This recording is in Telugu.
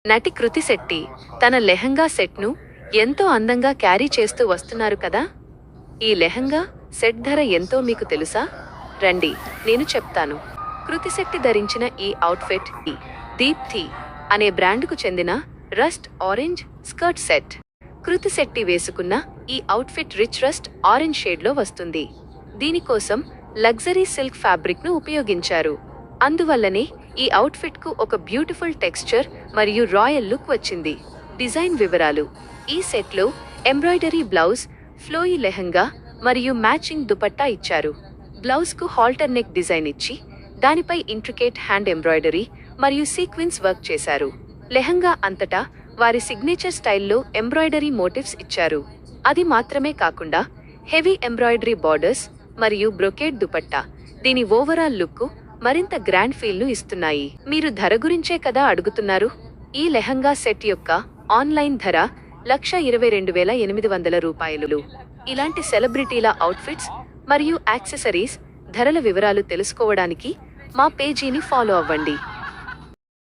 నటి కృతి శెట్టి తన లెహంగా సెట్ను ఎంతో అందంగా క్యారీ చేస్తూ వస్తున్నారు కదా. ఈ లెహంగా సెట్ ధర ఎంతో మీకు తెలుసా? రండి నేను చెప్తాను. కృతి శెట్టి ధరించిన ఈ అవుట్ఫిట్ దీప్తి అనే బ్రాండ్కు చెందిన రస్ట్ ఆరెంజ్ స్కర్ట్ సెట్. కృతి శెట్టి వేసుకున్న ఈ అవుట్ఫిట్ రిచ్ రస్ట్ ఆరెంజ్ షేడ్లో వస్తుంది. దీనికోసం లగ్జరీ సిల్క్ ఫ్యాబ్రిక్ను ఉపయోగించారు. అందువల్లనే ఈ అవుట్ఫిట్కు ఒక బ్యూటిఫుల్ టెక్స్చర్ మరియు రాయల్ లుక్ వచ్చింది. డిజైన్ వివరాలు: ఈ సెట్లో ఎంబ్రాయిడరీ బ్లౌజ్, ఫ్లోయీ లెహంగా మరియు మ్యాచింగ్ దుపట్టా ఇచ్చారు. బ్లౌజ్కు హాల్టర్ నెక్ డిజైన్ ఇచ్చి దానిపై ఇంట్రికేట్ హ్యాండ్ ఎంబ్రాయిడరీ మరియు సీక్వెన్స్ వర్క్ చేశారు. లెహంగా అంతటా వారి సిగ్నేచర్ స్టైల్లో ఎంబ్రాయిడరీ మోటివ్స్ ఇచ్చారు. అది మాత్రమే కాకుండా హెవీ ఎంబ్రాయిడరీ బార్డర్స్ మరియు బ్రొకేడ్ దుపట్టా దీని ఓవరాల్ లుక్కు మరింత గ్రాండ్ ఫీల్ను ఇస్తున్నాయి. మీరు ధర గురించే కదా అడుగుతున్నారు? ఈ లెహంగా సెట్ యొక్క ఆన్లైన్ ధర 1,22,800 రూపాయలు. ఇలాంటి సెలబ్రిటీల అవుట్ఫిట్స్ మరియు యాక్సెసరీస్ ధరల వివరాలు తెలుసుకోవడానికి మా పేజీని ఫాలో అవ్వండి.